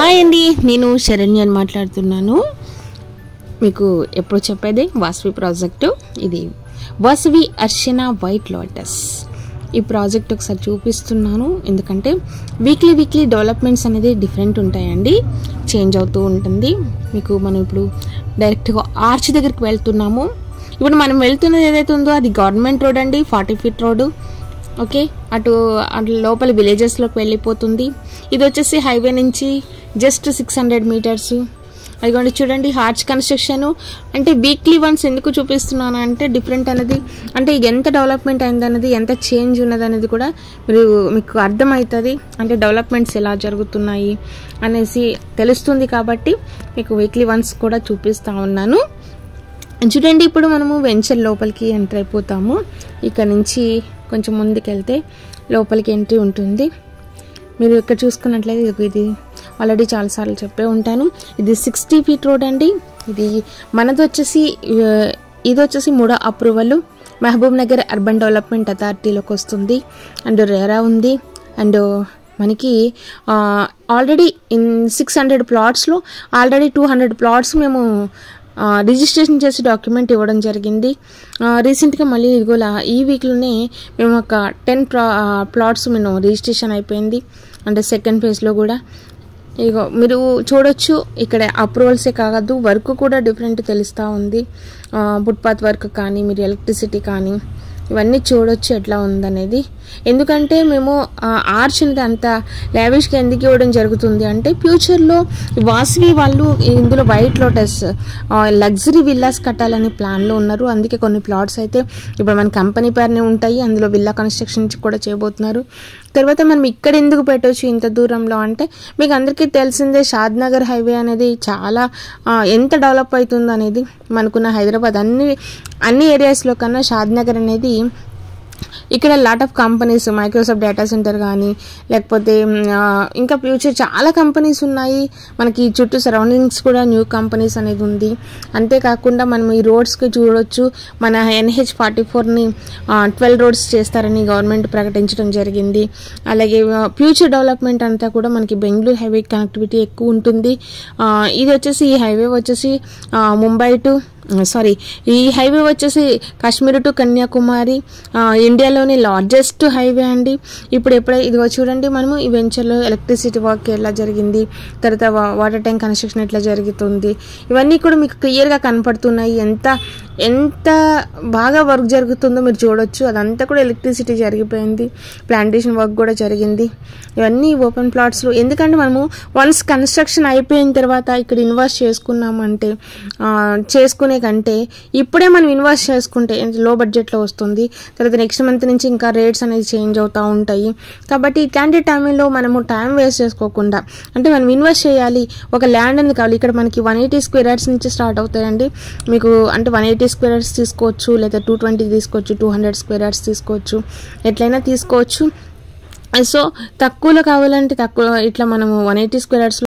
Hi అండి, నేను శరణ్యని మాట్లాడుతున్నాను. మీకు ఎప్పుడు చెప్పేది వాసవి ప్రాజెక్టు. ఇది వాసవి అర్చన వైట్ లోటస్. ఈ ప్రాజెక్ట్ ఒకసారి చూపిస్తున్నాను, ఎందుకంటే వీక్లీ డెవలప్మెంట్స్ అనేది డిఫరెంట్ ఉంటాయండి, చేంజ్ అవుతూ ఉంటుంది. మీకు మనం ఇప్పుడు డైరెక్ట్గా ఆర్చ్ దగ్గరికి వెళ్తున్నాము. ఇప్పుడు మనం వెళ్తున్నది ఏదైతే ఉందో అది గవర్నమెంట్ రోడ్ అండి, 40 ఫీట్ రోడ్డు. ఓకే, అటు లోపల విలేజెస్లోకి వెళ్ళిపోతుంది. ఇది వచ్చేసి హైవే నుంచి జస్ట్ 600 మీటర్స్. అదిగోండి చూడండి, ఆర్చ్ కన్స్ట్రక్షన్. అంటే వీక్లీ వన్స్ ఎందుకు చూపిస్తున్నాను అంటే డిఫరెంట్ అనేది, అంటే ఇది ఎంత డెవలప్మెంట్ అయింది అనేది, ఎంత చేంజ్ ఉన్నది అనేది కూడా మీకు అర్థమవుతుంది. అంటే డెవలప్మెంట్స్ ఎలా జరుగుతున్నాయి అనేసి తెలుస్తుంది, కాబట్టి మీకు వీక్లీ వన్స్ కూడా చూపిస్తూ ఉన్నాను. చూడండి, ఇప్పుడు మనము వెంచర్ లోపలికి ఎంటర్ అయిపోతాము. ఇక్కడ నుంచి కొంచెం ముందుకెళ్తే లోపలికి ఎంట్రీ ఉంటుంది. మీరు ఇక్కడ చూసుకున్నట్లయితే ఇది ఆల్రెడీ చాలాసార్లు చెప్పే ఉంటాను, ఇది 60 ఫీట్ రోడ్ అండి. ఇది మనది వచ్చేసి ఇది వచ్చేసి 3వ approval Mahabubnagar urban development అథారిటీలోకి వస్తుంది. అండ్ రేరా ఉంది. అండ్ మనకి ఆల్రెడీ 600 ప్లాట్స్లో ఆల్రెడీ 200 ప్లాట్స్ మేము రిజిస్ట్రేషన్ చేసి డాక్యుమెంట్ ఇవ్వడం జరిగింది. రీసెంట్గా మళ్ళీ ఇదిగోలా ఈ వీక్లోనే మేము ఒక 10 ప్లాట్స్ మేము రిజిస్ట్రేషన్ అయిపోయింది. అంటే సెకండ్ ఫేజ్లో కూడా ఇదిగో మీరు చూడొచ్చు. ఇక్కడ అప్రూవల్సే కాదు, వర్క్ కూడా డిఫరెంట్ తెలుస్తూ ఉంది. ఫుట్పాత్ వర్క్ కానీ, మీరు ఎలక్ట్రిసిటీ కానీ ఇవన్నీ చూడొచ్చు ఎట్లా ఉందనేది. ఎందుకంటే మేము ఆర్చ్ అనేది అంత లావిష్గా ఎందుకు ఇవ్వడం జరుగుతుంది అంటే, ఫ్యూచర్లో వాసవి వాళ్ళు ఇందులో వైట్ లోటస్ లగ్జరీ విల్లాస్ కట్టాలనే ప్లాన్లో ఉన్నారు. అందుకే కొన్ని ప్లాట్స్ అయితే ఇప్పుడు మన కంపెనీ పేరునే ఉంటాయి, అందులో విల్లా కన్స్ట్రక్షన్ కూడా చేయబోతున్నారు. తర్వాత మనం ఇక్కడ ఎందుకు పెట్టవచ్చు ఇంత దూరంలో అంటే, మీకు అందరికీ తెలిసిందే షాద్నగర్ హైవే అనేది చాలా ఎంత డెవలప్ అవుతుందో అనేది. మనకున్న హైదరాబాద్ అన్ని ఏరియాస్లో కన్నా షాద్నగర్ అనేది ఇక్కడ lot of companies, Microsoft data centre కానీ, లేకపోతే ఇంకా ఫ్యూచర్ చాలా కంపెనీస్ ఉన్నాయి. మనకి చుట్టూ సరౌండింగ్స్ కూడా న్యూ కంపెనీస్ అనేది ఉంది. అంతేకాకుండా మనం ఈ రోడ్స్కి చూడొచ్చు, మన NH-44ని 12 రోడ్స్ చేస్తారని గవర్నమెంట్ ప్రకటించడం జరిగింది. అలాగే ఫ్యూచర్ డెవలప్మెంట్ అంతా కూడా మనకి బెంగళూరు హైవే కనెక్టివిటీ ఎక్కువ ఉంటుంది. ఇది వచ్చేసి ఈ హైవే వచ్చేసి ఈ హైవే వచ్చేసి కాశ్మీర్ టు కన్యాకుమారి, ఇండియాలోని లార్జెస్ట్ హైవే అండి. ఇదిగో చూడండి, మనము ఈ వెంచర్లో ఎలక్ట్రిసిటీ వర్క్ ఎలా జరిగింది, తర్వాత వాటర్ ట్యాంక్ కన్స్ట్రక్షన్ ఎట్లా జరుగుతుంది, ఇవన్నీ కూడా మీకు క్లియర్గా కనపడుతున్నాయి. ఎంత బాగా వర్క్ జరుగుతుందో మీరు చూడొచ్చు. అదంతా కూడా ఎలక్ట్రిసిటీ జరిగిపోయింది, ప్లాంటేషన్ వర్క్ కూడా జరిగింది. ఇవన్నీ ఓపెన్ ప్లాట్స్లో. ఎందుకంటే మనము వన్స్ కన్స్ట్రక్షన్ అయిపోయిన తర్వాత ఇక్కడ ఇన్వెస్ట్ చేసుకున్నామంటే, చేసుకునే కంటే ఇప్పుడే మనం ఇన్వెస్ట్ చేసుకుంటే లో బడ్జెట్లో వస్తుంది. తర్వాత నెక్స్ట్ మంత్ నుంచి ఇంకా రేట్స్ అనేది చేంజ్ అవుతూ ఉంటాయి. కాబట్టి ఇట్లాంటి టైంలో మనము టైం వేస్ట్ చేసుకోకుండా, అంటే మనం ఇన్వెస్ట్ చేయాలి, ఒక ల్యాండ్ అనేది కావాలి. ఇక్కడ మనకి 180 స్క్వేర్ యార్డ్స్ నుంచి స్టార్ట్ అవుతాయండి. మీకు అంటే 180 స్క్వేర్ యార్డ్స్ తీసుకోవచ్చు, లేదా 220 తీసుకోవచ్చు, 200 స్క్వేర్ యార్డ్స్ తీసుకోవచ్చు, ఎట్లయినా తీసుకోవచ్చు. సో తక్కువలో కావాలంటే తక్కువ, ఇట్లా మనము 180 స్క్వేర్ యార్డ్స్లో